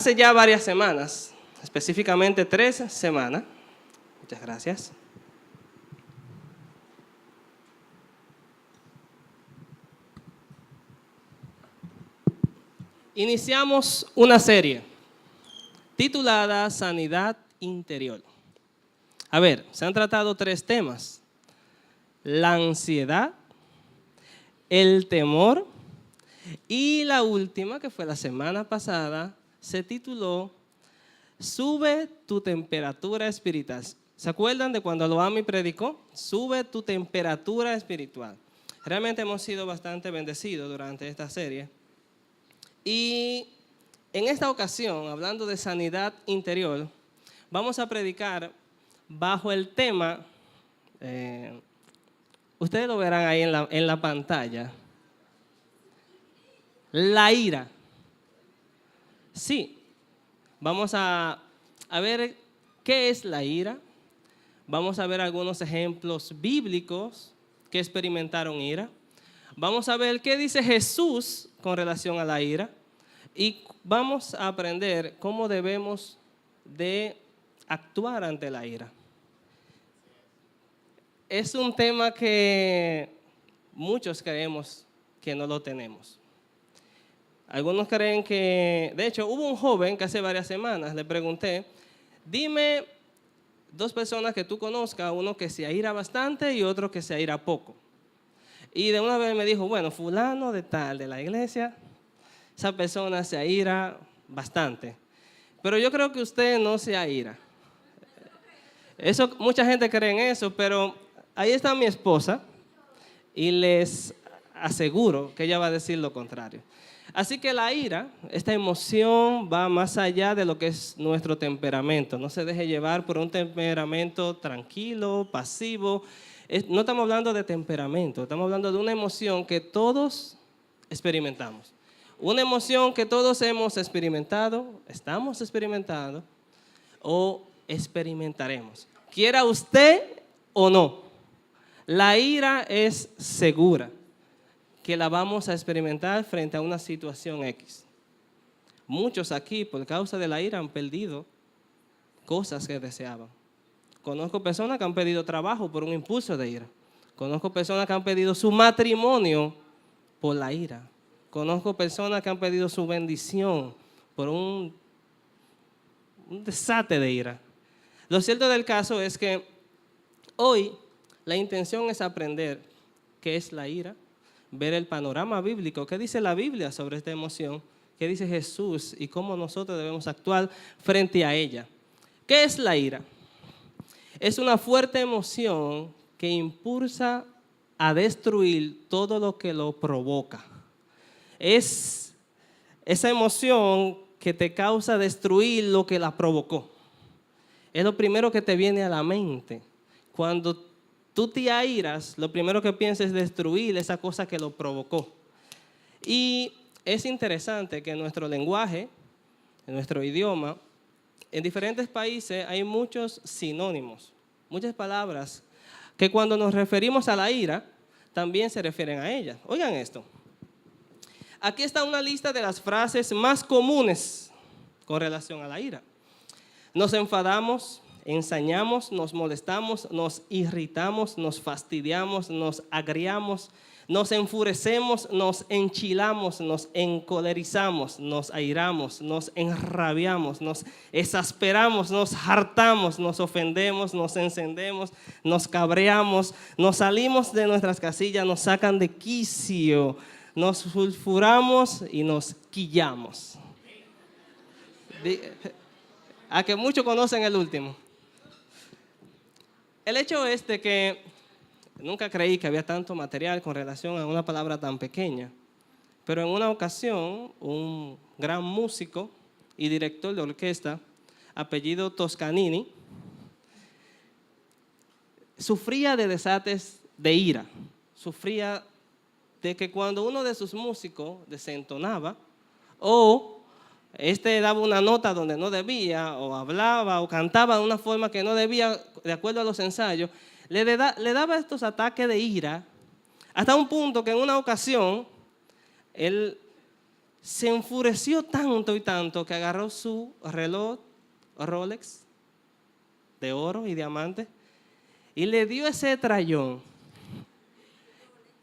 Hace ya varias semanas, específicamente 3 semanas, muchas gracias, iniciamos una serie titulada Sanidad Interior. A ver, se han tratado 3 temas: la ansiedad, el temor y la última, que fue la semana pasada, se tituló Sube tu temperatura espiritual. ¿Se acuerdan de cuando Loami predicó? Sube tu temperatura espiritual. Realmente hemos sido bastante bendecidos durante esta serie. Y en esta ocasión, hablando de sanidad interior, vamos a predicar bajo el tema, ustedes lo verán ahí en la pantalla, la ira. Sí, vamos a ver qué es la ira. Vamos a ver algunos ejemplos bíblicos que experimentaron ira. Vamos a ver qué dice Jesús con relación a la ira. Y vamos a aprender cómo debemos de actuar ante la ira. Es un tema que muchos creemos que no lo tenemos. Algunos creen que, de hecho, hubo un joven que hace varias semanas le pregunté, dime 2 personas que tú conozcas, uno que se aira bastante y otro que se aira poco. Y de una vez me dijo, bueno, fulano de tal, de la iglesia, esa persona se aira bastante. Pero yo creo que usted no se aira. Eso, mucha gente cree en eso, pero ahí está mi esposa y les aseguro que ella va a decir lo contrario. Así que la ira, esta emoción, va más allá de lo que es nuestro temperamento. No se deje llevar por un temperamento tranquilo, pasivo. No estamos hablando de temperamento, estamos hablando de una emoción que todos experimentamos. Una emoción que todos hemos experimentado, estamos experimentando o experimentaremos. Quiera usted o no, la ira es segura que la vamos a experimentar frente a una situación X. Muchos aquí, por causa de la ira, han perdido cosas que deseaban. Conozco personas que han perdido trabajo por un impulso de ira. Conozco personas que han perdido su matrimonio por la ira. Conozco personas que han perdido su bendición por un desate de ira. Lo cierto del caso es que hoy la intención es aprender qué es la ira, ver el panorama bíblico, qué dice la Biblia sobre esta emoción, qué dice Jesús y cómo nosotros debemos actuar frente a ella. ¿Qué es la ira? Es una fuerte emoción que impulsa a destruir todo lo que lo provoca. Es esa emoción que te causa destruir lo que la provocó. Es lo primero que te viene a la mente. Cuando tú te airas, lo primero que piensas es destruir esa cosa que lo provocó. Y es interesante que en nuestro lenguaje, en nuestro idioma, en diferentes países hay muchos sinónimos, muchas palabras que cuando nos referimos a la ira, también se refieren a ella. Oigan esto. Aquí está una lista de las frases más comunes con relación a la ira. Nos enfadamos, ensañamos, nos molestamos, nos irritamos, nos fastidiamos, nos agriamos, nos enfurecemos, nos enchilamos, nos encolerizamos, nos airamos, nos enrabiamos, nos exasperamos, nos hartamos, nos ofendemos, nos encendemos, nos cabreamos, nos salimos de nuestras casillas, nos sacan de quicio, nos sulfuramos y nos quillamos. A que muchos conocen el último. El hecho es de que nunca creí que había tanto material con relación a una palabra tan pequeña, pero en una ocasión un gran músico y director de orquesta, apellido Toscanini, sufría de desates de ira, sufría de que cuando uno de sus músicos desentonaba o daba una nota donde no debía, o hablaba o cantaba de una forma que no debía, de acuerdo a los ensayos, le daba estos ataques de ira, hasta un punto que en una ocasión él se enfureció tanto y tanto que agarró su reloj Rolex de oro y diamante y le dio ese trallón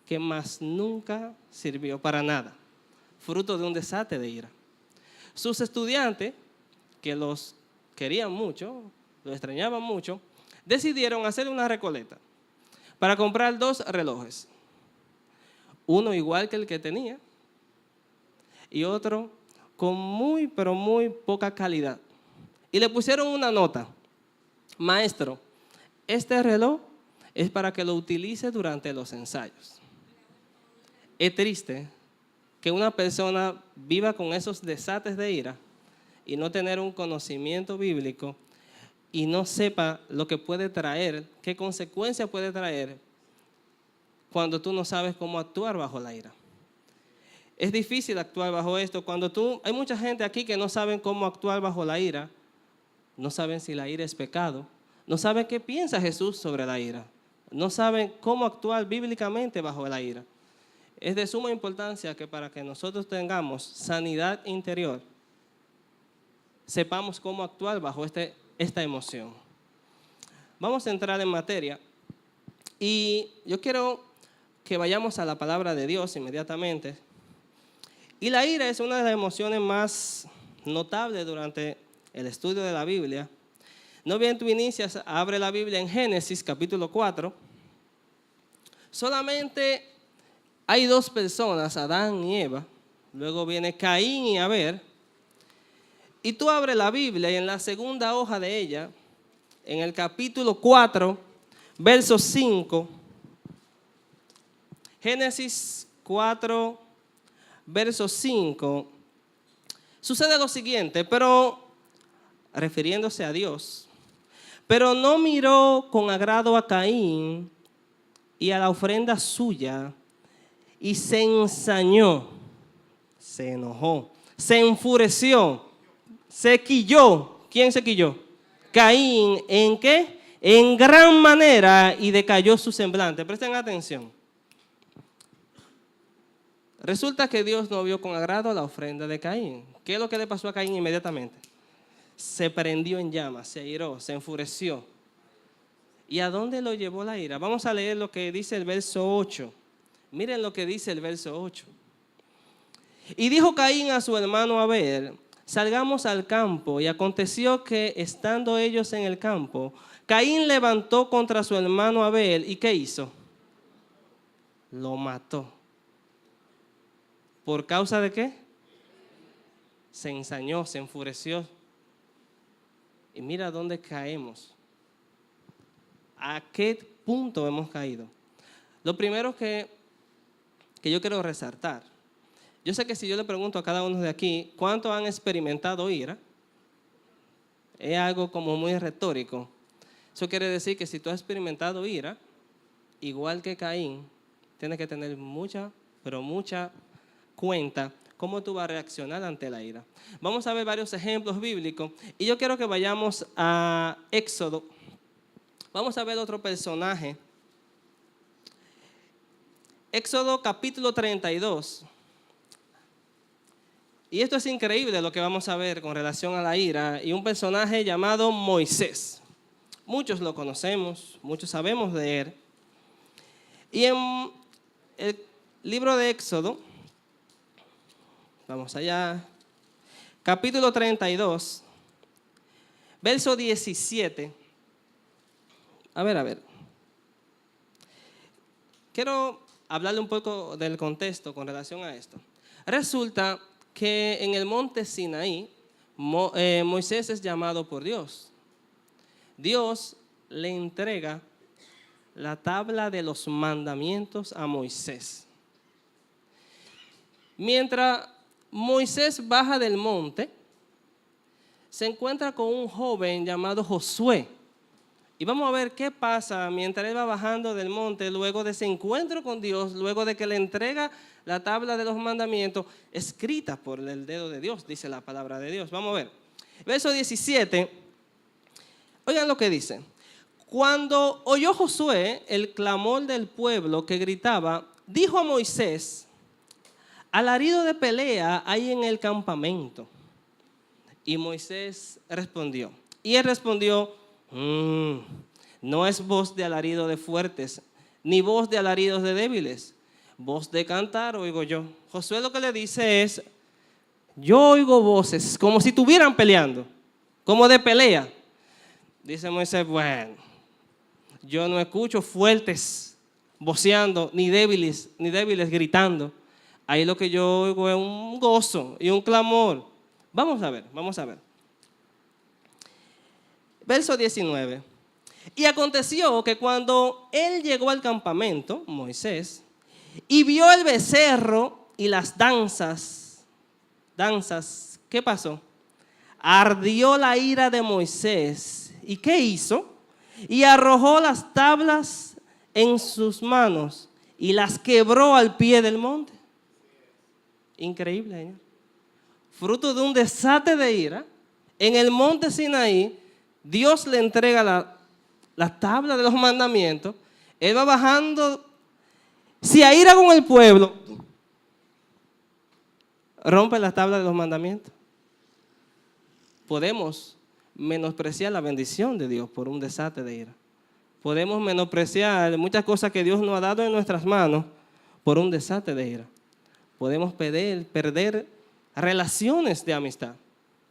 que más nunca sirvió para nada, fruto de un desate de ira. Sus estudiantes, que los querían mucho, los extrañaban mucho, decidieron hacer una recolecta para comprar 2 relojes. Uno igual que el que tenía y otro con muy, pero muy poca calidad. Y le pusieron una nota: maestro, este reloj es para que lo utilice durante los ensayos. Es triste que una persona viva con esos desates de ira y no tener un conocimiento bíblico y no sepa lo que puede traer, qué consecuencias puede traer cuando tú no sabes cómo actuar bajo la ira. Es difícil actuar bajo esto. Hay mucha gente aquí que no saben cómo actuar bajo la ira, no saben si la ira es pecado, no saben qué piensa Jesús sobre la ira, no saben cómo actuar bíblicamente bajo la ira. Es de suma importancia que para que nosotros tengamos sanidad interior, sepamos cómo actuar bajo esta emoción. Vamos a entrar en materia y yo quiero que vayamos a la palabra de Dios inmediatamente. Y la ira es una de las emociones más notables durante el estudio de la Biblia. No bien tú inicias, abre la Biblia en Génesis capítulo 4. Solamente hay 2 personas, Adán y Eva. Luego viene Caín y Abel. Y tú abres la Biblia y en la segunda hoja de ella, en el capítulo 4, verso 5, Génesis 4, verso 5, sucede lo siguiente, pero refiriéndose a Dios, pero no miró con agrado a Caín y a la ofrenda suya, y se ensañó, se enojó, se enfureció, se quilló. ¿Quién se quilló? Caín. ¿En qué? En gran manera, y decayó su semblante. Presten atención. Resulta que Dios no vio con agrado la ofrenda de Caín. ¿Qué es lo que le pasó a Caín inmediatamente? Se prendió en llamas, se airó, se enfureció. ¿Y a dónde lo llevó la ira? Vamos a leer lo que dice el verso 8. Miren lo que dice el verso 8. Y dijo Caín a su hermano Abel: salgamos al campo. Y aconteció que, estando ellos en el campo, Caín levantó contra su hermano Abel. ¿Y qué hizo? Lo mató. ¿Por causa de qué? Se ensañó, se enfureció. Y mira dónde caemos. ¿A qué punto hemos caído? Lo primero que yo quiero resaltar. Yo sé que si yo le pregunto a cada uno de aquí, ¿cuántos han experimentado ira? Es algo como muy retórico. Eso quiere decir que si tú has experimentado ira, igual que Caín, tienes que tener mucha, pero mucha cuenta cómo tú vas a reaccionar ante la ira. Vamos a ver varios ejemplos bíblicos y yo quiero que vayamos a Éxodo. Vamos a ver otro personaje. Éxodo capítulo 32. Y esto es increíble lo que vamos a ver con relación a la ira y un personaje llamado Moisés. Muchos lo conocemos, muchos sabemos de él. Y en el libro de Éxodo, vamos allá, capítulo 32, verso 17. A ver. Quiero hablarle un poco del contexto con relación a esto. Resulta que en el monte Sinaí, Moisés es llamado por Dios. Dios le entrega la tabla de los mandamientos a Moisés. Mientras Moisés baja del monte, se encuentra con un joven llamado Josué. Y vamos a ver qué pasa mientras él va bajando del monte, luego de ese encuentro con Dios, luego de que le entrega la tabla de los mandamientos, escrita por el dedo de Dios, dice la palabra de Dios. Vamos a ver. Verso 17, oigan lo que dice. Cuando oyó Josué el clamor del pueblo que gritaba, dijo a Moisés: alarido de pelea hay en el campamento. Y Moisés respondió. Y él respondió, no es voz de alarido de fuertes, ni voz de alaridos de débiles. Voz de cantar oigo yo. Josué lo que le dice es, yo oigo voces como si estuvieran peleando, como de pelea. Dice Moisés, bueno, yo no escucho fuertes voceando, ni débiles gritando. Ahí lo que yo oigo es un gozo y un clamor. Vamos a ver. Verso 19. Y aconteció que cuando él llegó al campamento, Moisés, y vio el becerro y las danzas, ¿qué pasó? Ardió la ira de Moisés. ¿Y qué hizo? Y arrojó las tablas en sus manos y las quebró al pie del monte. Increíble, señor. Fruto de un desate de ira, en el monte Sinaí, Dios le entrega la tabla de los mandamientos. Él va bajando, se aira con el pueblo, rompe la tabla de los mandamientos. Podemos menospreciar la bendición de Dios por un desate de ira. Podemos menospreciar muchas cosas que Dios nos ha dado en nuestras manos por un desate de ira. Podemos perder relaciones de amistad.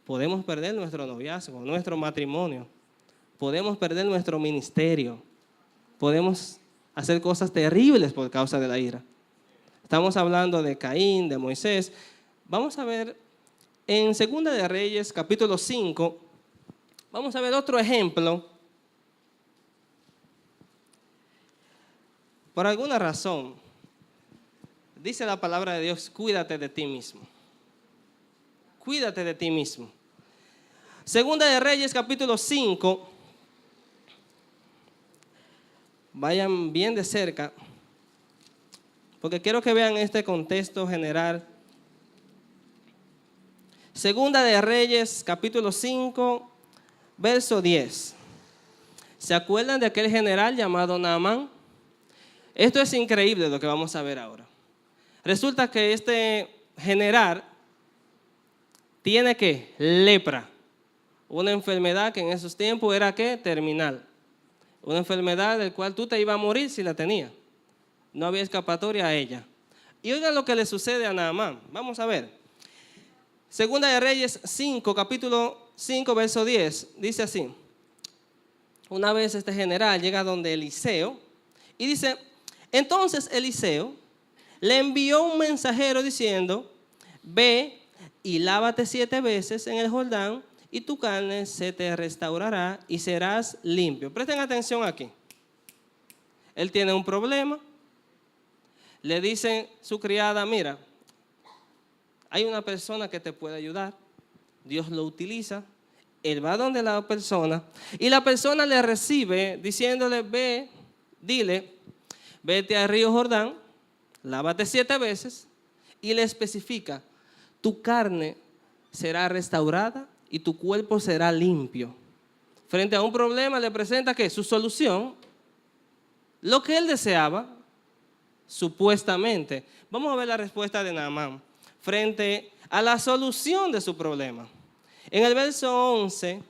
Podemos perder nuestro noviazgo, nuestro matrimonio. Podemos perder nuestro ministerio. Podemos hacer cosas terribles por causa de la ira. Estamos hablando de Caín, de Moisés. Vamos a ver en Segunda de Reyes, capítulo 5, vamos a ver otro ejemplo. Por alguna razón, dice la palabra de Dios, cuídate de ti mismo. Cuídate de ti mismo. Segunda de Reyes, capítulo 5. Vayan bien de cerca, porque quiero que vean este contexto general. Segunda de Reyes, capítulo 5, verso 10. ¿Se acuerdan de aquel general llamado Naamán? Esto es increíble lo que vamos a ver ahora. Resulta que este general tiene ¿qué? Lepra. Una enfermedad que en esos tiempos era ¿qué? Terminal. Una enfermedad del cual tú te ibas a morir si la tenías. No había escapatoria a ella. Y oigan lo que le sucede a Naamán. Vamos a ver. Segunda de Reyes 5, capítulo 5, verso 10. Dice así. Una vez este general llega donde Eliseo y dice, entonces Eliseo le envió un mensajero diciendo, ve y lávate 7 veces en el Jordán y tu carne se te restaurará y serás limpio. Presten atención aquí. Él tiene un problema. Le dice su criada, mira, hay una persona que te puede ayudar. Dios lo utiliza. Él va donde la persona y la persona le recibe diciéndole, dile, vete al río Jordán, lávate 7 veces y le especifica, tu carne será restaurada y tu cuerpo será limpio. Frente a un problema le presenta ¿qué? Su solución, lo que él deseaba, supuestamente. Vamos a ver la respuesta de Naamán frente a la solución de su problema. En el verso 11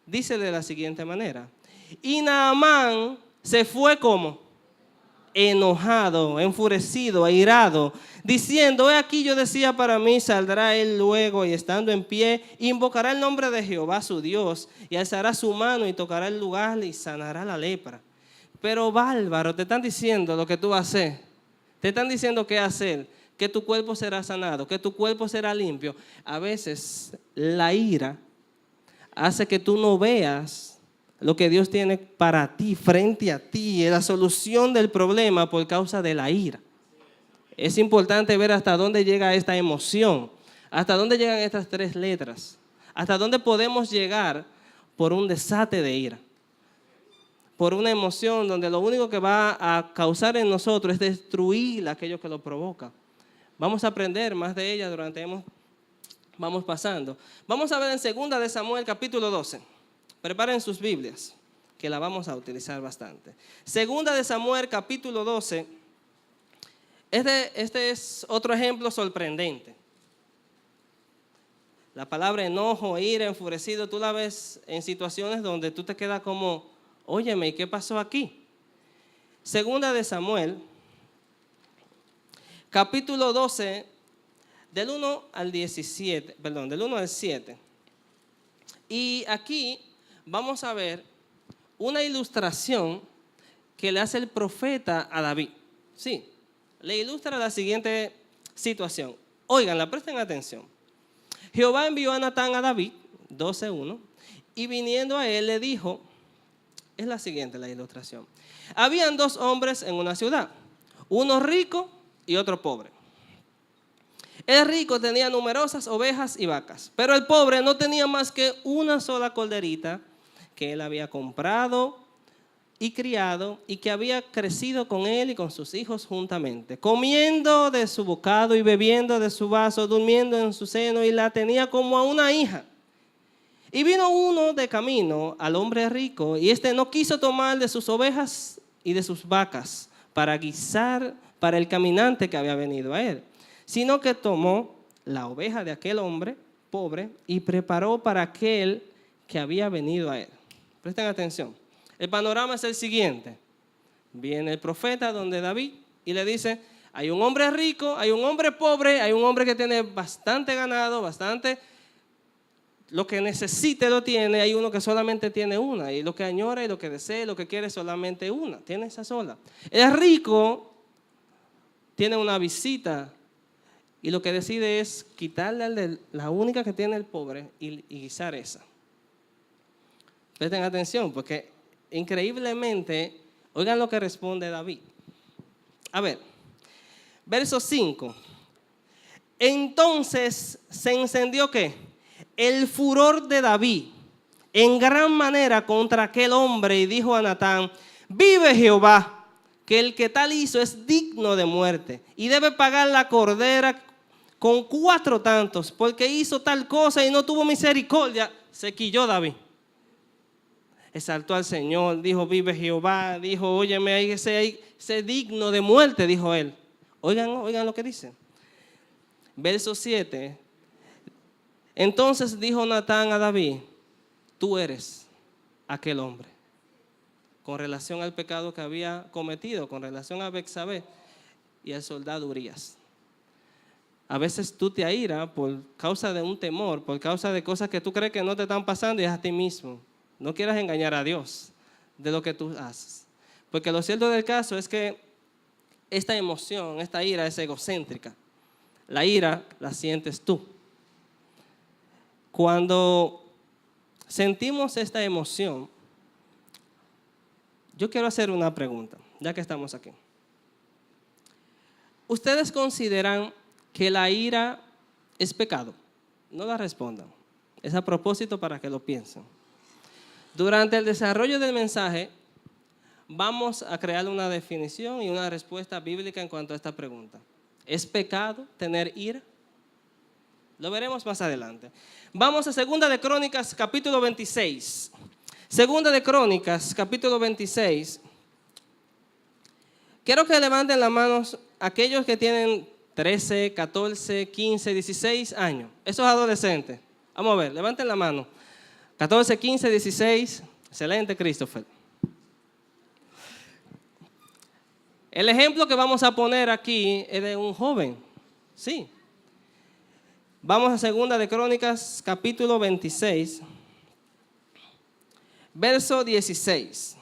dice de la siguiente manera, y Naamán se fue como enojado, enfurecido, airado, diciendo, he aquí yo decía para mí, saldrá él luego y estando en pie, invocará el nombre de Jehová su Dios y alzará su mano y tocará el lugar y sanará la lepra. Pero bárbaro, te están diciendo lo que tú vas a hacer, te están diciendo qué hacer, que tu cuerpo será sanado, que tu cuerpo será limpio. A veces la ira hace que tú no veas lo que Dios tiene para ti, frente a ti, la solución del problema por causa de la ira. Es importante ver hasta dónde llega esta emoción, hasta dónde llegan estas 3 letras, hasta dónde podemos llegar por un desate de ira, por una emoción donde lo único que va a causar en nosotros es destruir aquello que lo provoca. Vamos a aprender más de ella vamos pasando. Vamos a ver en Segunda de Samuel capítulo 12. Preparen sus Biblias, que la vamos a utilizar bastante. Segunda de Samuel capítulo 12. Este es otro ejemplo sorprendente. La palabra enojo, ira, enfurecido, tú la ves en situaciones donde tú te quedas como, óyeme, ¿y qué pasó aquí? Segunda de Samuel, capítulo 12, del 1 al 17, perdón, del 1 al 7. Y aquí vamos a ver una ilustración que le hace el profeta a David. Sí, le ilustra la siguiente situación. Óiganla, presten atención. Jehová envió a Natán a David, 12:1, y viniendo a él le dijo, es la siguiente la ilustración. Habían dos hombres en una ciudad, uno rico y otro pobre. El rico tenía numerosas ovejas y vacas, pero el pobre no tenía más que una sola corderita que él había comprado y criado y que había crecido con él y con sus hijos juntamente, comiendo de su bocado y bebiendo de su vaso, durmiendo en su seno, y la tenía como a una hija. Y vino uno de camino al hombre rico, y éste no quiso tomar de sus ovejas y de sus vacas para guisar para el caminante que había venido a él, sino que tomó la oveja de aquel hombre pobre y preparó para aquel que había venido a él. Presten atención. El panorama es el siguiente. Viene el profeta donde David y le dice, hay un hombre rico, hay un hombre pobre, hay un hombre que tiene bastante ganado, bastante, lo que necesite lo tiene, hay uno que solamente tiene una, y lo que añora y lo que desea y lo que quiere es solamente una, tiene esa sola. El rico tiene una visita y lo que decide es quitarle la única que tiene el pobre y guisar esa. Presten atención porque increíblemente, oigan lo que responde David. A ver, verso 5. Entonces se encendió ¿qué? El furor de David en gran manera contra aquel hombre y dijo a Natán, vive Jehová, que el que tal hizo es digno de muerte y debe pagar la cordera con 4 tantos, porque hizo tal cosa y no tuvo misericordia. Se quilló David. Exaltó al Señor, dijo, vive Jehová, dijo, óyeme, hay que ser digno de muerte, dijo él. Oigan lo que dice. Verso 7. Entonces dijo Natán a David, tú eres aquel hombre. Con relación al pecado que había cometido, con relación a Betsabé y al soldado Urías. A veces tú te airas por causa de un temor, por causa de cosas que tú crees que no te están pasando y es a ti mismo. No quieras engañar a Dios de lo que tú haces. Porque lo cierto del caso es que esta emoción, esta ira es egocéntrica. La ira la sientes tú. Cuando sentimos esta emoción, yo quiero hacer una pregunta, ya que estamos aquí. ¿Ustedes consideran que la ira es pecado? No la respondan. Es a propósito para que lo piensen. Durante el desarrollo del mensaje, vamos a crear una definición y una respuesta bíblica en cuanto a esta pregunta. ¿Es pecado tener ira? Lo veremos más adelante. Vamos a Segunda de Crónicas, capítulo 26. Segunda de Crónicas, capítulo 26. Quiero que levanten las manos aquellos que tienen 13, 14, 15, 16 años. Esos adolescentes. Vamos a ver, levanten la mano. 14, 15, 16. Excelente, Christopher. El ejemplo que vamos a poner aquí es de un joven. Sí. Vamos a Segunda de Crónicas, capítulo 26, verso 16.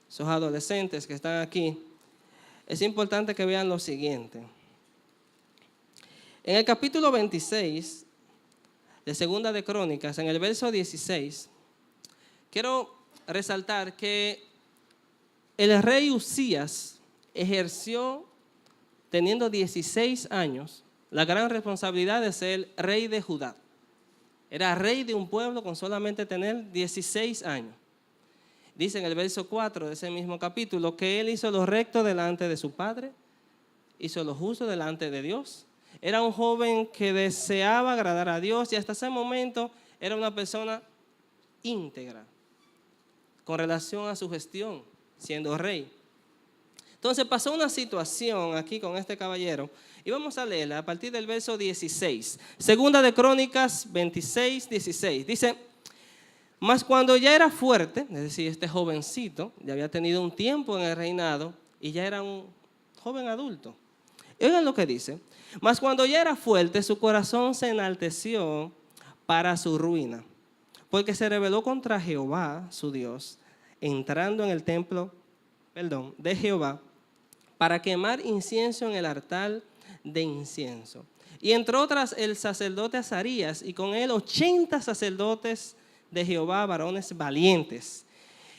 Esos adolescentes que están aquí, es importante que vean lo siguiente. En el capítulo 26 de Segunda de Crónicas, en el verso 16, quiero resaltar que el rey Usías ejerció, teniendo 16 años, la gran responsabilidad de ser rey de Judá. Era rey de un pueblo con solamente tener 16 años. Dice en el verso 4 de ese mismo capítulo que él hizo lo recto delante de su padre, hizo lo justo delante de Dios. Era un joven que deseaba agradar a Dios y hasta ese momento era una persona íntegra con relación a su gestión, siendo rey. Entonces pasó una situación aquí con este caballero y vamos a leerla a partir del verso 16. Segunda de Crónicas 26, 16. Dice, mas cuando ya era fuerte, es decir, este jovencito ya había tenido un tiempo en el reinado y ya era un joven adulto. Y oigan lo que dice, mas cuando ya era fuerte, su corazón se enalteció para su ruina, porque se rebeló contra Jehová, su Dios, entrando en el templo, de Jehová, para quemar incienso en el altar de incienso. Y entró tras el sacerdote Azarías, y con él 80 sacerdotes de Jehová, varones valientes.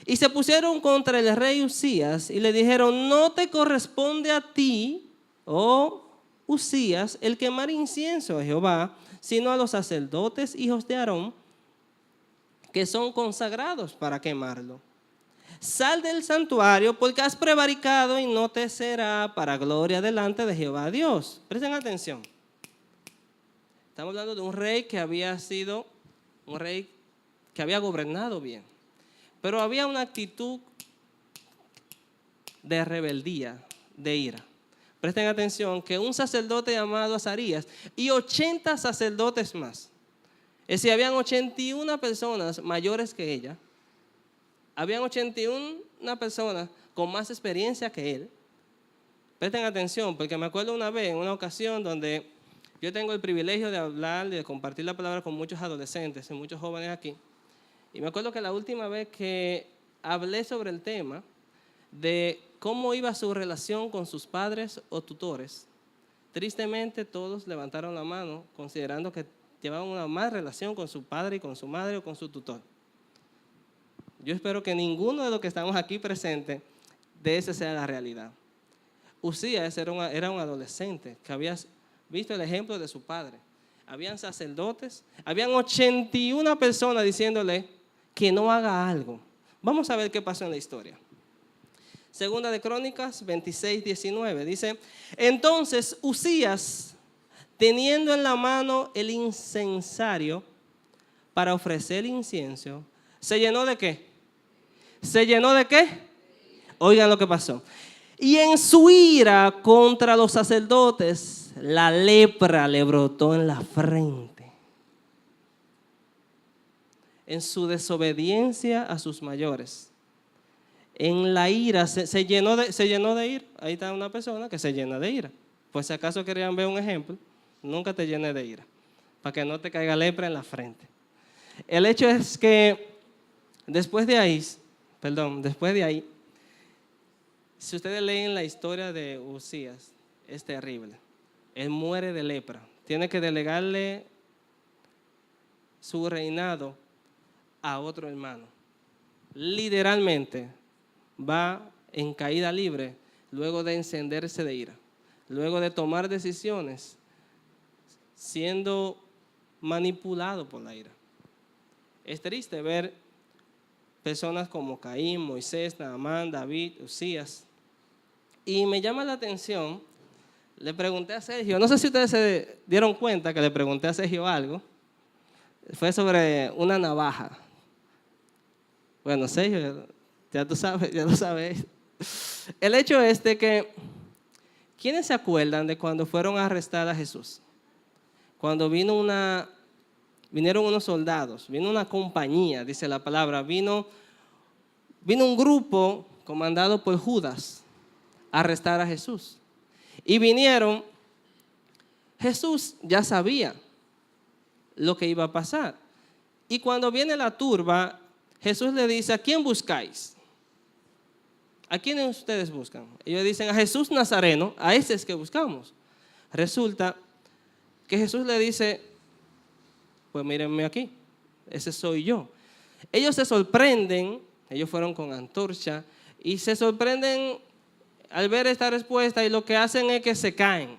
Y se pusieron contra el rey Usías, y le dijeron, no te corresponde a ti, oh Usías, el quemar incienso a Jehová, sino a los sacerdotes hijos de Aarón, que son consagrados para quemarlo. Sal del santuario porque has prevaricado y no te será para gloria delante de Jehová Dios. Presten atención. Estamos hablando de un rey que había sido un rey que había gobernado bien, pero había una actitud de rebeldía, de ira. Presten atención que un sacerdote llamado Azarías y 80 sacerdotes más, es decir, habían 81 personas mayores que ella, habían 81 personas con más experiencia que él. Presten atención, porque me acuerdo una vez, en una ocasión donde yo tengo el privilegio de hablar, de compartir la palabra con muchos adolescentes y muchos jóvenes aquí. Y me acuerdo que la última vez que hablé sobre el tema de cómo iba su relación con sus padres o tutores, tristemente todos levantaron la mano considerando que llevaban una mala relación con su padre y con su madre o con su tutor. Yo espero que ninguno de los que estamos aquí presentes de esa sea la realidad. Usías era un adolescente que había visto el ejemplo de su padre. Habían sacerdotes, habían 81 personas diciéndole que no haga algo. Vamos a ver qué pasó en la historia. Segunda de Crónicas 26, 19 dice, entonces Usías, teniendo en la mano el incensario para ofrecer incienso, ¿se llenó de qué? ¿Se llenó de qué? Oigan lo que pasó. Y en su ira contra los sacerdotes, la lepra le brotó en la frente. En su desobediencia a sus mayores. En la ira se llenó de ira. Ahí está una persona que se llena de ira. Pues si acaso querían ver un ejemplo, nunca te llenes de ira, para que no te caiga lepra en la frente. El hecho es que después de ahí, si ustedes leen la historia de Usías, es terrible. Él muere de lepra. Tiene que delegarle su reinado a otro hermano. Literalmente va en caída libre luego de encenderse de ira, luego de tomar decisiones siendo manipulado por la ira. Es triste ver personas como Caín, Moisés, Naamán, David, Usías. Y me llama la atención, le pregunté a Sergio, no sé si ustedes se dieron cuenta que le pregunté a Sergio algo, fue sobre una navaja. Bueno, Sergio, ya tú sabes, ya lo sabes. El hecho es de que, ¿quiénes se acuerdan de cuando fueron a arrestar a Jesús? Cuando vinieron unos soldados, vino una compañía, dice la palabra, vino un grupo comandado por Judas a arrestar a Jesús. Y vinieron, Jesús ya sabía lo que iba a pasar. Y cuando viene la turba, Jesús le dice, ¿a quién buscáis? ¿A quién ustedes buscan? Ellos dicen, a Jesús Nazareno, a ese es que buscamos. Resulta que Jesús le dice, pues mírenme aquí, ese soy yo. Ellos se sorprenden, ellos fueron con antorcha, y se sorprenden al ver esta respuesta y lo que hacen es que se caen.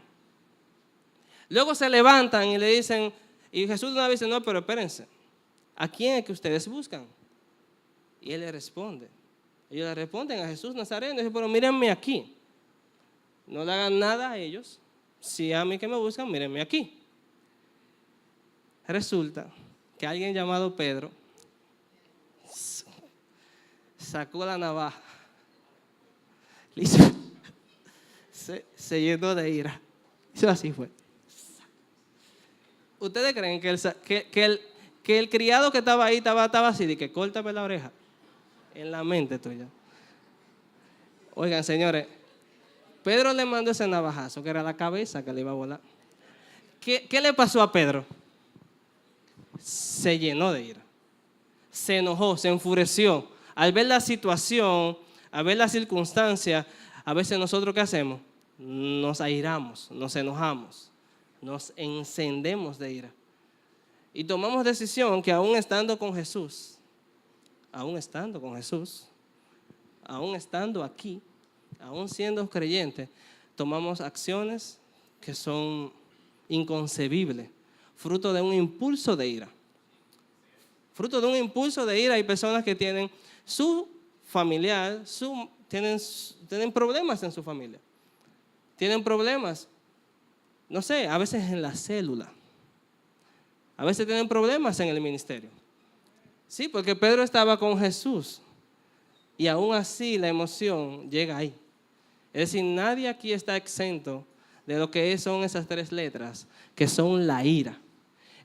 Luego se levantan y le dicen, y Jesús una vez dice, no, pero espérense, ¿a quién es que ustedes buscan? Y él le responde. Ellos le responden a Jesús Nazareno, y dicen, pero mírenme aquí. No le hagan nada a ellos. Si a mí que me buscan, mírenme aquí. Resulta que alguien llamado Pedro sacó la navaja. Le hizo se llenó de ira. Eso así fue. ¿Ustedes creen que el criado que estaba ahí estaba así, de que córtame la oreja? En la mente tuya. Oigan, señores, Pedro le mandó ese navajazo, que era la cabeza que le iba a volar. ¿Qué le pasó a Pedro? Se llenó de ira. Se enojó, se enfureció. Al ver la situación, al ver la circunstancia, a veces nosotros ¿qué hacemos? Nos airamos, nos enojamos, nos encendemos de ira. Y tomamos decisión que aún estando con Jesús, aún estando aquí, aún siendo creyentes, tomamos acciones que son inconcebibles, fruto de un impulso de ira. Fruto de un impulso de ira hay personas que tienen su familiar, tienen problemas en su familia. Tienen problemas, no sé, a veces en la célula. A veces tienen problemas en el ministerio. Sí, porque Pedro estaba con Jesús y aún así la emoción llega ahí. Es decir, nadie aquí está exento de lo que son esas 3 letras, que son la ira.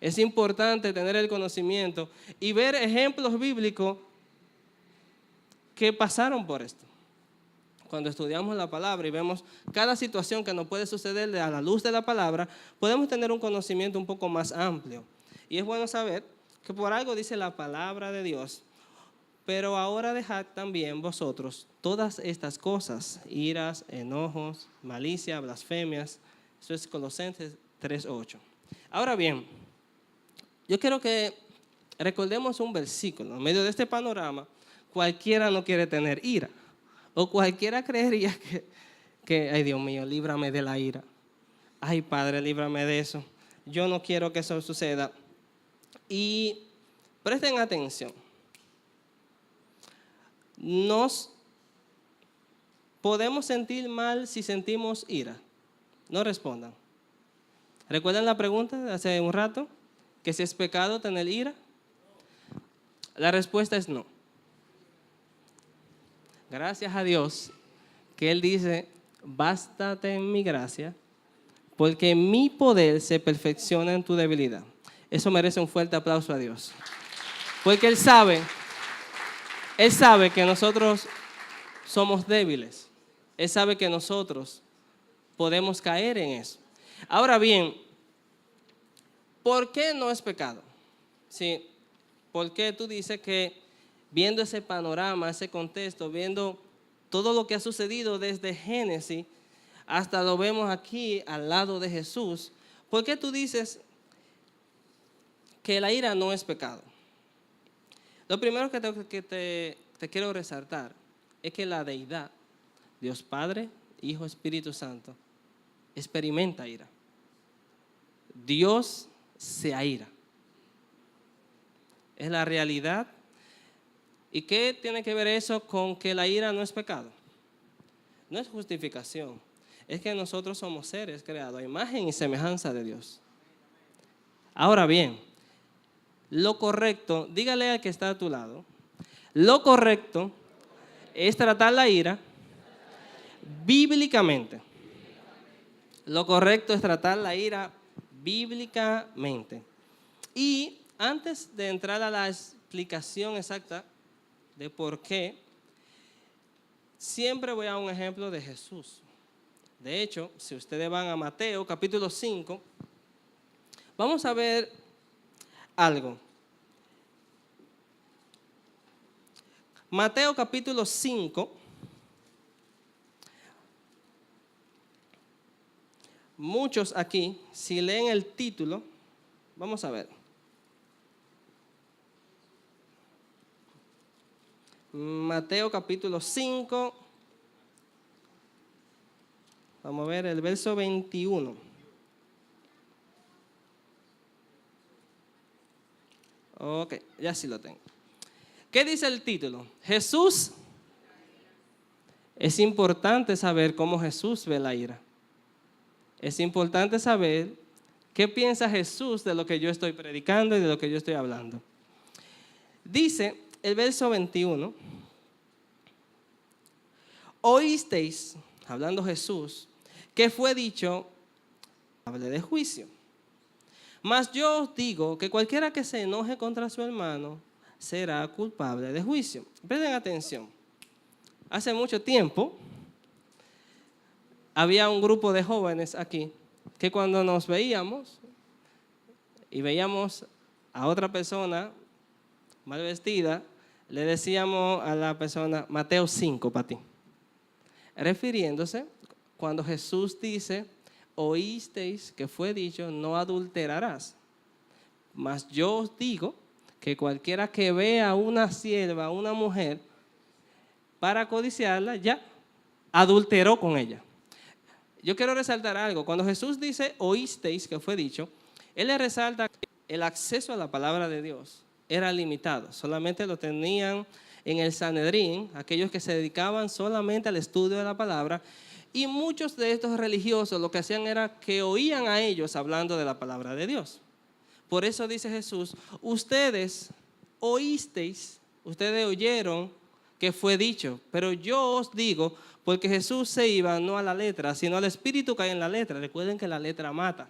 Es importante tener el conocimiento y ver ejemplos bíblicos que pasaron por esto. Cuando estudiamos la palabra y vemos cada situación que nos puede suceder a la luz de la palabra, podemos tener un conocimiento un poco más amplio. Y es bueno saber que por algo dice la palabra de Dios. Pero ahora dejad también vosotros todas estas cosas, iras, enojos, malicia, blasfemias. Eso es Colosenses 3:8. Ahora bien, yo quiero que recordemos un versículo. En medio de este panorama, cualquiera no quiere tener ira. O cualquiera creería que, ay Dios mío, líbrame de la ira. Ay Padre, líbrame de eso. Yo no quiero que eso suceda. Y presten atención. Nos podemos sentir mal si sentimos ira. No respondan. ¿Recuerdan la pregunta de hace un rato? Que si es pecado tener ira. La respuesta es no. Gracias a Dios que Él dice, bástate en mi gracia, porque mi poder se perfecciona en tu debilidad. Eso merece un fuerte aplauso a Dios. Porque Él sabe que nosotros somos débiles. Él sabe que nosotros podemos caer en eso. Ahora bien, ¿por qué no es pecado? Sí, ¿por qué tú dices que viendo ese panorama, ese contexto, viendo todo lo que ha sucedido desde Génesis hasta lo vemos aquí al lado de Jesús, ¿por qué tú dices que la ira no es pecado? Lo primero que te quiero resaltar es que la deidad, Dios Padre, Hijo, Espíritu Santo, experimenta ira. Dios se aira. Es la realidad. ¿Y qué tiene que ver eso con que la ira no es pecado? No es justificación. Es que nosotros somos seres creados a imagen y semejanza de Dios. Ahora bien, lo correcto, dígale al que está a tu lado, lo correcto es tratar la ira bíblicamente. Lo correcto es tratar la ira bíblicamente. Y antes de entrar a la explicación exacta de por qué, siempre voy a un ejemplo de Jesús. De hecho, si ustedes van a Mateo capítulo 5, vamos a ver algo. Mateo capítulo 5. Muchos aquí, si leen el título, vamos a ver. Mateo capítulo 5. Vamos a ver el verso 21. Ok, ya sí lo tengo. ¿Qué dice el título? Jesús. Es importante saber cómo Jesús ve la ira. Es importante saber qué piensa Jesús de lo que yo estoy predicando y de lo que yo estoy hablando. Dice el verso 21. Oísteis, hablando Jesús, que fue dicho, hable de juicio. Mas yo os digo que cualquiera que se enoje contra su hermano será culpable de juicio. Presten atención. Hace mucho tiempo había un grupo de jóvenes aquí que cuando nos veíamos y veíamos a otra persona mal vestida, le decíamos a la persona, Mateo 5 para ti. Refiriéndose cuando Jesús dice, oísteis que fue dicho, no adulterarás. Mas yo os digo que cualquiera que vea a una sierva, a una mujer, para codiciarla, ya adulteró con ella. Yo quiero resaltar algo. Cuando Jesús dice, oísteis que fue dicho, Él le resalta que el acceso a la palabra de Dios era limitado. Solamente lo tenían en el Sanedrín, aquellos que se dedicaban solamente al estudio de la palabra. Y muchos de estos religiosos lo que hacían era que oían a ellos hablando de la palabra de Dios. Por eso dice Jesús, ustedes oísteis, ustedes oyeron que fue dicho, pero yo os digo, porque Jesús se iba no a la letra, sino al espíritu que hay en la letra. Recuerden que la letra mata,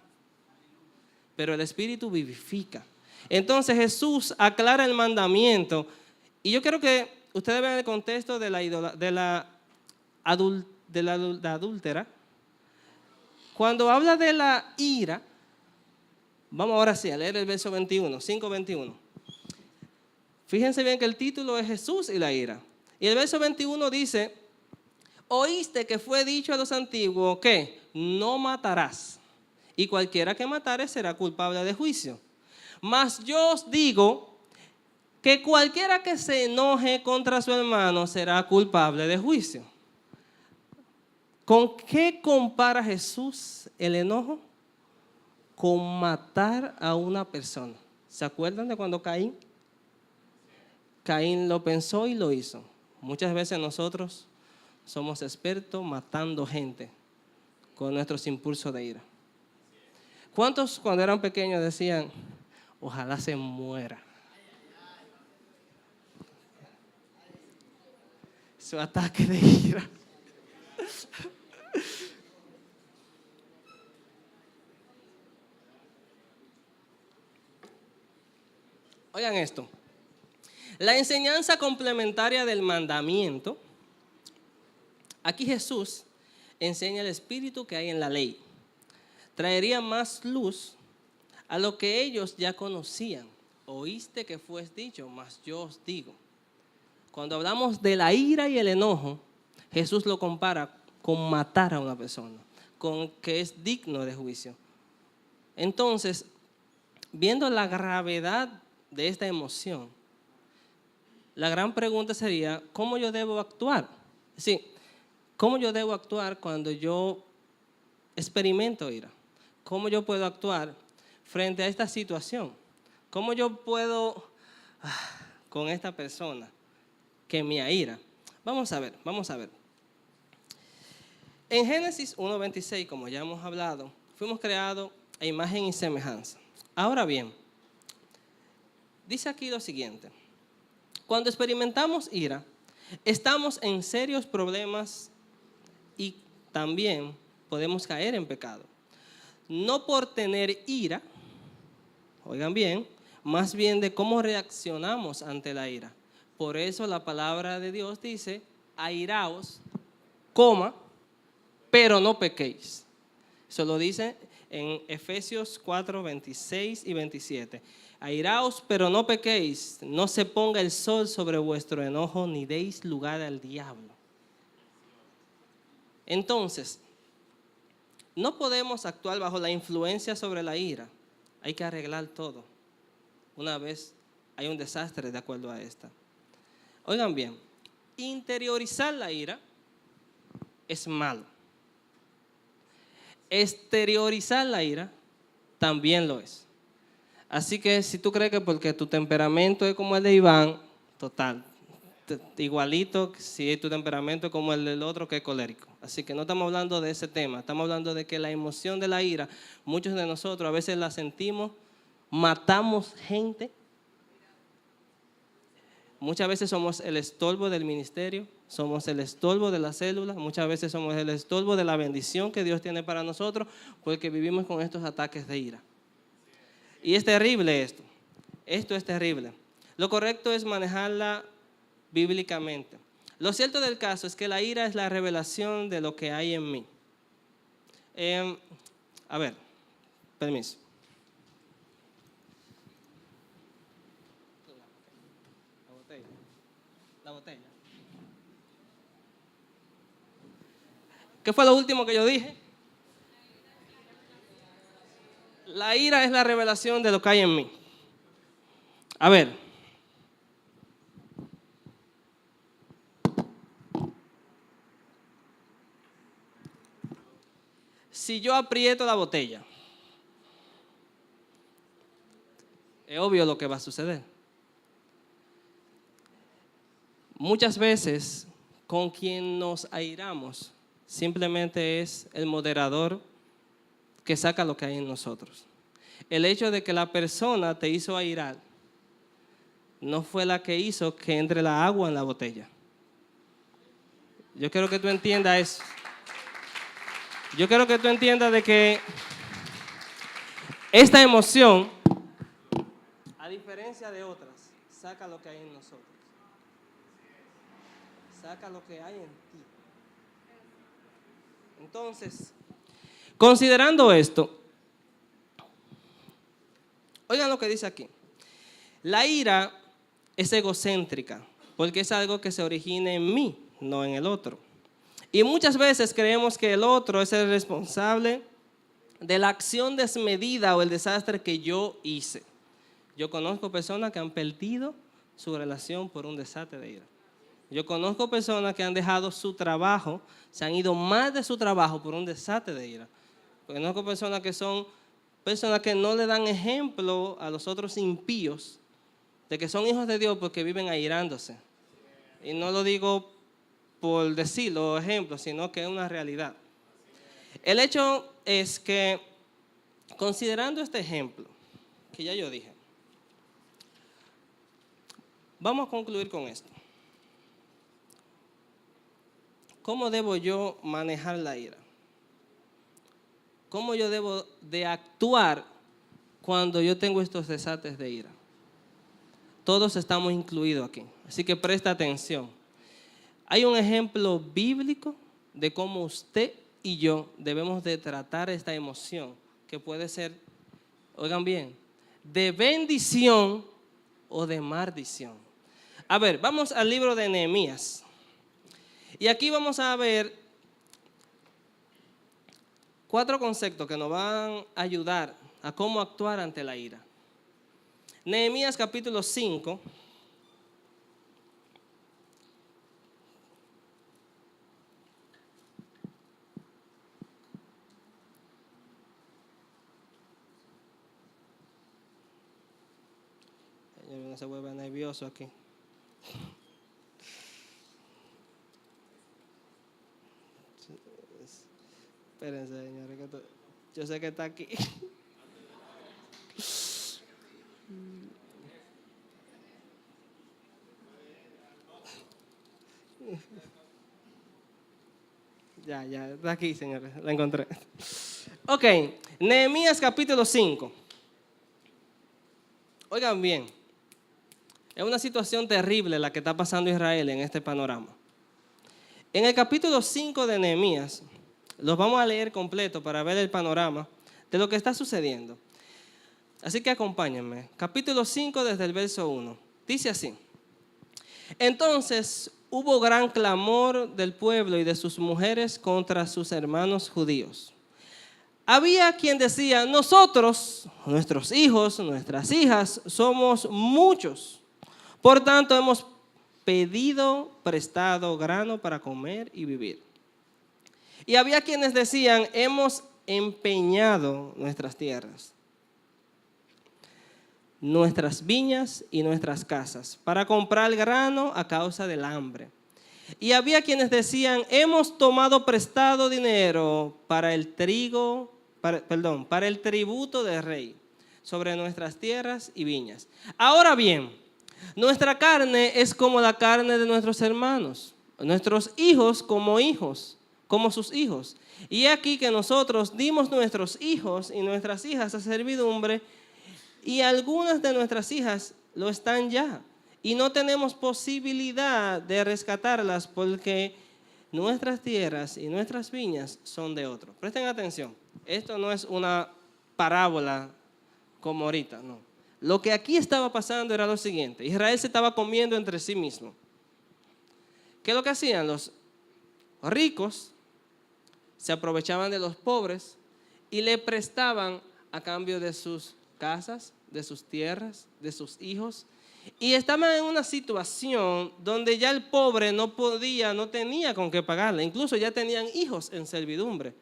pero el espíritu vivifica. Entonces Jesús aclara el mandamiento, y yo quiero que ustedes vean el contexto de la adúltera. Cuando habla de la ira, vamos ahora sí a leer el verso 21, 5:21. Fíjense bien que el título es Jesús y la ira. Y el verso 21 dice, oíste que fue dicho a los antiguos que no matarás, y cualquiera que matare será culpable de juicio. Mas yo os digo que cualquiera que se enoje contra su hermano será culpable de juicio. ¿Con qué compara Jesús el enojo? Con matar a una persona. ¿Se acuerdan de cuando Caín lo pensó y lo hizo? Muchas veces nosotros somos expertos matando gente con nuestros impulsos de ira. ¿Cuántos cuando eran pequeños decían, ojalá se muera? Su ataque de ira. Oigan esto. La enseñanza complementaria del mandamiento. Aquí Jesús enseña el espíritu que hay en la ley. Traería más luz a lo que ellos ya conocían. Oíste que fue dicho, mas yo os digo. Cuando hablamos de la ira y el enojo, Jesús lo compara con matar a una persona, con que es digno de juicio. Entonces, viendo la gravedad de esta emoción, la gran pregunta sería, ¿cómo yo debo actuar? Sí, ¿cómo yo debo actuar cuando yo experimento ira? ¿Cómo yo puedo actuar frente a esta situación? ¿Cómo yo puedo con esta persona que me aira? Vamos a ver. En Génesis 1:26, como ya hemos hablado, fuimos creados a imagen y semejanza. Ahora bien, dice aquí lo siguiente. Cuando experimentamos ira, estamos en serios problemas y también podemos caer en pecado. No por tener ira, oigan bien, más bien de cómo reaccionamos ante la ira. Por eso la palabra de Dios dice, airaos, pero no pequéis. Eso lo dice en Efesios 4:26 y 27. Airaos, pero no pequéis, no se ponga el sol sobre vuestro enojo, ni deis lugar al diablo. Entonces, no podemos actuar bajo la influencia sobre la ira. Hay que arreglar todo. Una vez hay un desastre de acuerdo a esta. Oigan bien, interiorizar la ira es malo. Exteriorizar la ira también lo es. Así que si tú crees que porque tu temperamento es como el de Iván, total, igualito si tu temperamento es como el del otro que es colérico. Así que no estamos hablando de ese tema, estamos hablando de que la emoción de la ira, muchos de nosotros a veces la sentimos, matamos gente. Muchas veces somos el estorbo del ministerio. somos el estorbo de la célula, muchas veces somos el estorbo de la bendición que Dios tiene para nosotros, porque vivimos con estos ataques de ira. Y es terrible esto es terrible. Lo correcto es manejarla bíblicamente. Lo cierto del caso es que la ira es la revelación de lo que hay en mí. A ver, permiso. La botella. ¿Qué fue lo último que yo dije? La ira es la revelación de lo que hay en mí. A ver. Si yo aprieto la botella, es obvio lo que va a suceder. Muchas veces, con quien nos airamos, simplemente es el moderador que saca lo que hay en nosotros. El hecho de que la persona te hizo airar no fue la que hizo que entre la agua en la botella. Yo quiero que tú entiendas eso. Yo quiero que tú entiendas de que esta emoción, a diferencia de otras, saca lo que hay en nosotros. Saca lo que hay en ti. Entonces, considerando esto, oigan lo que dice aquí. La ira es egocéntrica, porque es algo que se origina en mí, no en el otro. Y muchas veces creemos que el otro es el responsable de la acción desmedida o el desastre que yo hice. Yo conozco personas que han perdido su relación por un desastre de ira. Yo conozco personas que han dejado su trabajo, se han ido más de su trabajo por un desastre de ira. Conozco personas que son personas que no le dan ejemplo a los otros impíos de que son hijos de Dios porque viven airándose. Y no lo digo por decirlo, ejemplo, sino que es una realidad. El hecho es que, considerando este ejemplo, que ya yo dije, vamos a concluir con esto. ¿Cómo debo yo manejar la ira? ¿Cómo yo debo de actuar cuando yo tengo estos desastres de ira? Todos estamos incluidos aquí, así que presta atención. Hay un ejemplo bíblico de cómo usted y yo debemos de tratar esta emoción, que puede ser, oigan bien, de bendición o de maldición. A ver, vamos al libro de Nehemías. Y aquí vamos a ver 4 conceptos que nos van a ayudar a cómo actuar ante la ira. Nehemías capítulo 5. No se vuelve nervioso aquí. Espérense, señores, que yo sé que está aquí. Ya, está aquí, señores, la encontré. Ok, Nehemías capítulo 5. Oigan bien, es una situación terrible la que está pasando Israel en este panorama. En el capítulo 5 de Nehemías, los vamos a leer completo para ver el panorama de lo que está sucediendo. Así que acompáñenme. Capítulo 5 desde el verso 1. Dice así. Entonces hubo gran clamor del pueblo y de sus mujeres contra sus hermanos judíos. Había quien decía, nosotros, nuestros hijos, nuestras hijas, somos muchos. Por tanto, hemos pedido prestado grano para comer y vivir. Y había quienes decían, hemos empeñado nuestras tierras, nuestras viñas y nuestras casas para comprar grano a causa del hambre. Y había quienes decían, hemos tomado prestado dinero para el tributo del rey sobre nuestras tierras y viñas. Ahora bien, nuestra carne es como la carne de nuestros hermanos, nuestros hijos, como sus hijos. Y aquí que nosotros dimos nuestros hijos y nuestras hijas a servidumbre, y algunas de nuestras hijas lo están ya. Y no tenemos posibilidad de rescatarlas porque nuestras tierras y nuestras viñas son de otro. Presten atención, esto no es una parábola como ahorita, no. Lo que aquí estaba pasando era lo siguiente: Israel se estaba comiendo entre sí mismo. ¿Qué es lo que hacían? Los ricos se aprovechaban de los pobres y le prestaban a cambio de sus casas, de sus tierras, de sus hijos. Y estaban en una situación donde ya el pobre no tenía con qué pagarle. Incluso ya tenían hijos en servidumbre.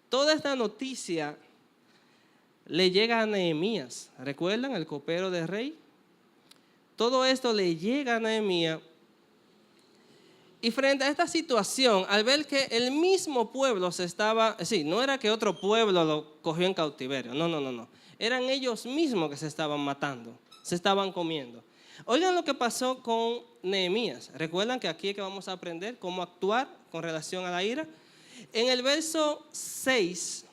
Toda esta noticia le llega a Nehemías. ¿Recuerdan el copero del rey? Todo esto le llega a Nehemías. Y frente a esta situación, al ver que el mismo pueblo no era que otro pueblo lo cogió en cautiverio, no. Eran ellos mismos que se estaban matando, se estaban comiendo. Oigan lo que pasó con Nehemías. ¿Recuerdan que aquí es que vamos a aprender cómo actuar con relación a la ira? En el verso 6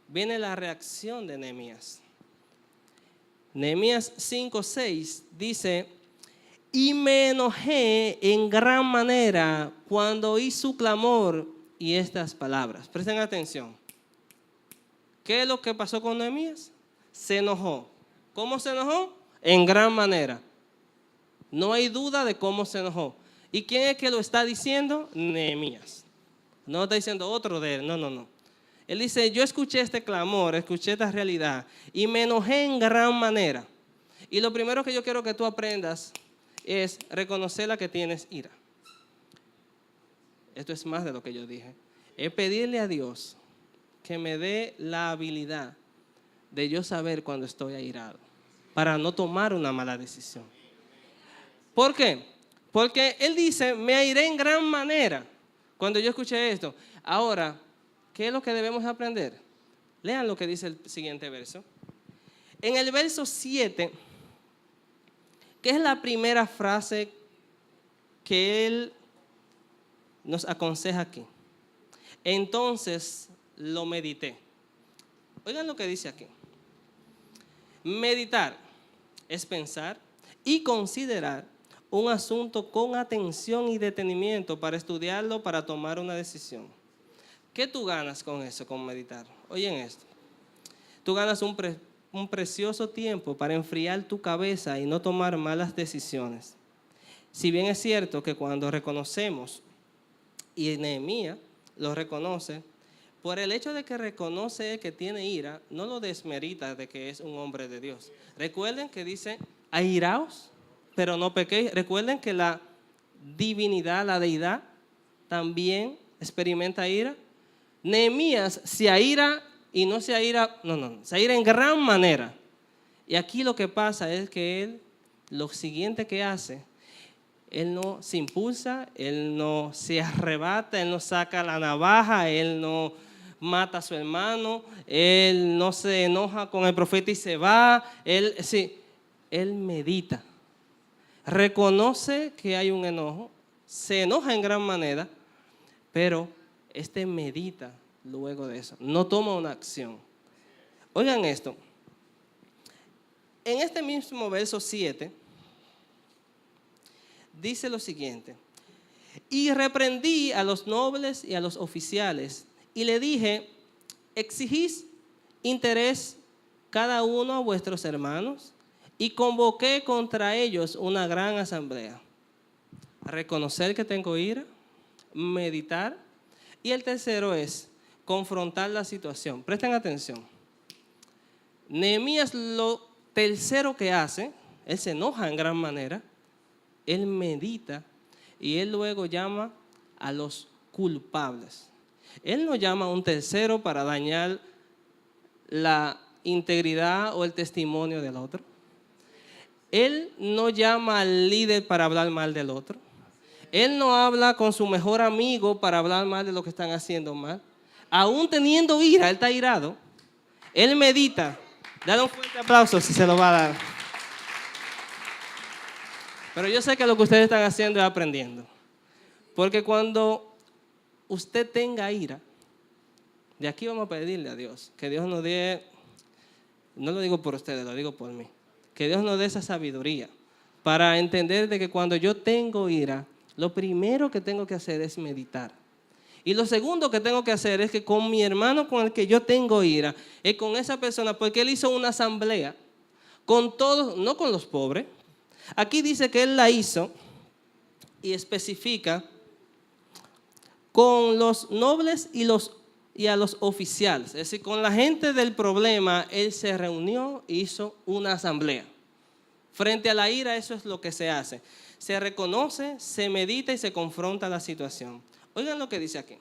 viene la reacción de Nehemías. Nehemías 5:6 dice: y me enojé en gran manera cuando oí su clamor y estas palabras. Presten atención. ¿Qué es lo que pasó con Nehemías? Se enojó. ¿Cómo se enojó? En gran manera. No hay duda de cómo se enojó. ¿Y quién es que lo está diciendo? Nehemías. No está diciendo otro de él, no. Él dice: yo escuché este clamor, escuché esta realidad y me enojé en gran manera. Y lo primero que yo quiero que tú aprendas es reconocer la que tienes ira. Esto es más de lo que yo dije. Es pedirle a Dios que me dé la habilidad de yo saber cuando estoy airado, para no tomar una mala decisión. ¿Por qué? Porque él dice: me airé en gran manera cuando yo escuché esto. Ahora, ¿qué es lo que debemos aprender? Lean lo que dice el siguiente verso. En el verso 7, que es la primera frase que él nos aconseja aquí. Entonces lo medité. Oigan lo que dice aquí. Meditar es pensar y considerar un asunto con atención y detenimiento para estudiarlo, para tomar una decisión. ¿Qué tú ganas con eso, con meditar? Oyen esto. Tú ganas un precioso tiempo para enfriar tu cabeza y no tomar malas decisiones. Si bien es cierto que cuando reconocemos, y Nehemías lo reconoce, por el hecho de que reconoce que tiene ira, no lo desmerita de que es un hombre de Dios. Recuerden que dice: airaos, pero no pequéis. Recuerden que la divinidad, la deidad, también experimenta ira. Nehemías se aira y no se aira, se aira en gran manera. Y aquí lo que pasa es que él, lo siguiente que hace, él no se impulsa, él no se arrebata, él no saca la navaja, él no mata a su hermano, él no se enoja con el profeta y se va. Él medita, reconoce que hay un enojo, se enoja en gran manera, pero medita luego de eso, no toma una acción. Oigan esto, en este mismo verso 7 dice lo siguiente: y reprendí a los nobles y a los oficiales y le dije: exigís interés cada uno a vuestros hermanos, y convoqué contra ellos una gran asamblea. Reconocer que tengo ira, meditar, y el tercero es confrontar la situación. Presten atención. Nehemías, lo tercero que hace, él se enoja en gran manera, él medita y él luego llama a los culpables. Él no llama a un tercero para dañar la integridad o el testimonio del otro. Él no llama al líder para hablar mal del otro. Él no habla con su mejor amigo para hablar mal de lo que están haciendo mal. Aún teniendo ira, él está irado. Él medita. Dale un fuerte aplauso si se lo va a dar. Pero yo sé que lo que ustedes están haciendo es aprendiendo. Porque cuando usted tenga ira, de aquí vamos a pedirle a Dios, que Dios nos dé, no lo digo por ustedes, lo digo por mí, que Dios nos dé esa sabiduría para entender de que cuando yo tengo ira, lo primero que tengo que hacer es meditar. Y lo segundo que tengo que hacer es que con mi hermano con el que yo tengo ira, es con esa persona, porque él hizo una asamblea con todos, no con los pobres. Aquí dice que él la hizo y especifica con los nobles y a los oficiales. Es decir, con la gente del problema, él se reunió e hizo una asamblea. Frente a la ira, eso es lo que se hace. Se reconoce, se medita y se confronta la situación. Oigan lo que dice aquí.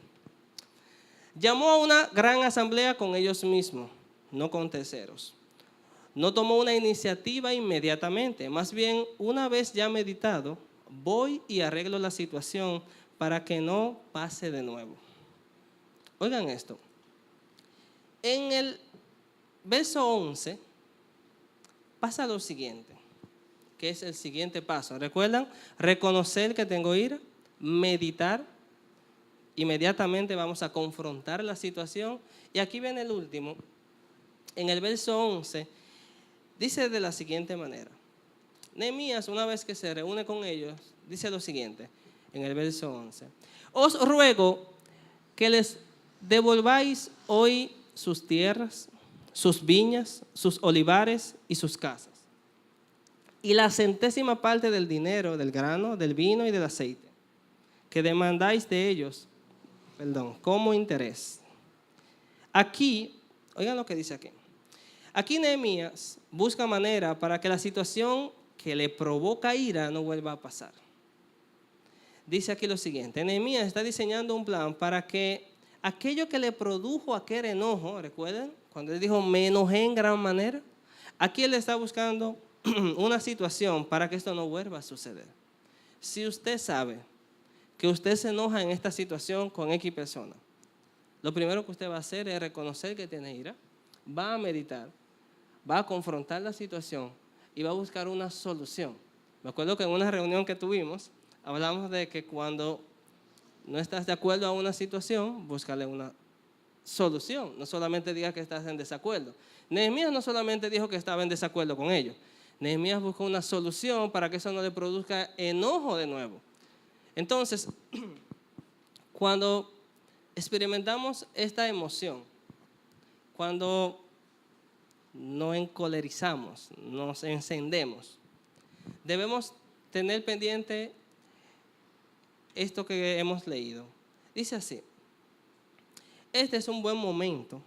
Llamó a una gran asamblea con ellos mismos, no con terceros. No tomó una iniciativa inmediatamente. Más bien, una vez ya meditado, voy y arreglo la situación para que no pase de nuevo. Oigan esto. En el verso 11 pasa lo siguiente, que es el siguiente paso. ¿Recuerdan? Reconocer que tengo ira, meditar. Inmediatamente vamos a confrontar la situación. Y aquí viene el último. En el verso 11 dice de la siguiente manera. Nehemías, una vez que se reúne con ellos, dice lo siguiente en el verso 11. Os ruego que les devolváis hoy sus tierras, sus viñas, sus olivares y sus casas. Y la centésima parte del dinero, del grano, del vino y del aceite, que demandáis de ellos, como interés. Aquí, oigan lo que dice aquí. Aquí Nehemías busca manera para que la situación que le provoca ira no vuelva a pasar. Dice aquí lo siguiente. Nehemías está diseñando un plan para que aquello que le produjo aquel enojo, recuerden, cuando él dijo me enojé en gran manera, aquí él está buscando una situación para que esto no vuelva a suceder. Si usted sabe que usted se enoja en esta situación con X persona, lo primero que usted va a hacer es reconocer que tiene ira, va a meditar, va a confrontar la situación y va a buscar una solución. Me acuerdo que en una reunión que tuvimos, hablamos de que cuando no estás de acuerdo a una situación, búscale una solución. No solamente digas que estás en desacuerdo. Nehemías no solamente dijo que estaba en desacuerdo con ellos. Nehemías buscó una solución para que eso no le produzca enojo de nuevo. Entonces, cuando experimentamos esta emoción, cuando nos encolerizamos, nos encendemos, debemos tener pendiente esto que hemos leído. Dice así: este es un buen momento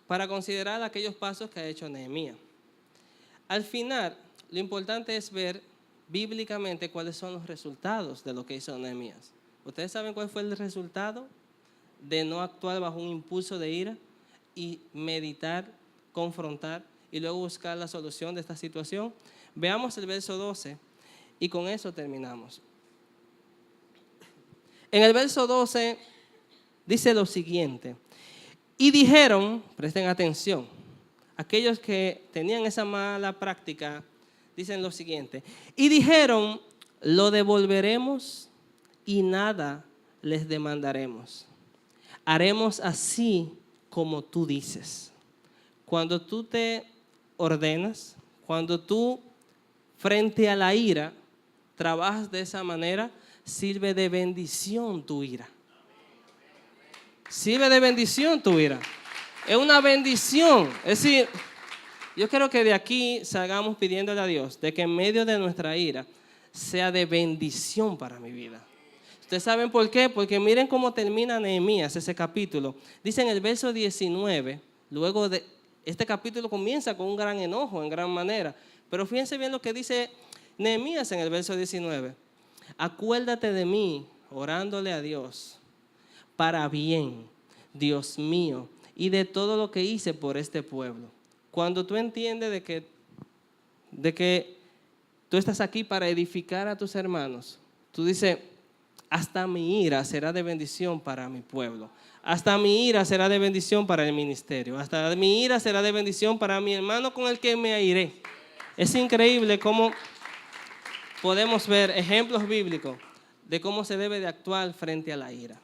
para considerar aquellos pasos que ha hecho Nehemías. Al final, lo importante es ver bíblicamente cuáles son los resultados de lo que hizo Nehemías. ¿Ustedes saben cuál fue el resultado de no actuar bajo un impulso de ira y meditar, confrontar y luego buscar la solución de esta situación? Veamos el verso 12 y con eso terminamos. En el verso 12 dice lo siguiente: y dijeron, presten atención, aquellos que tenían esa mala práctica, dicen lo siguiente: y dijeron, lo devolveremos y nada les demandaremos. Haremos así como tú dices. Cuando tú te ordenas, cuando tú frente a la ira trabajas de esa manera, sirve de bendición tu ira. Sirve de bendición tu ira. Es una bendición. Es decir, yo quiero que de aquí salgamos pidiéndole a Dios de que en medio de nuestra ira sea de bendición para mi vida. ¿Ustedes saben por qué? Porque miren cómo termina Nehemías ese capítulo. Dice en el verso 19, luego de este capítulo comienza con un gran enojo en gran manera. Pero fíjense bien lo que dice Nehemías en el verso 19. Acuérdate de mí, orándole a Dios, para bien, Dios mío, y de todo lo que hice por este pueblo. Cuando tú entiendes de que tú estás aquí para edificar a tus hermanos, tú dices, hasta mi ira será de bendición para mi pueblo. Hasta mi ira será de bendición para el ministerio. Hasta mi ira será de bendición para mi hermano con el que me airé. Es increíble cómo podemos ver ejemplos bíblicos de cómo se debe de actuar frente a la ira.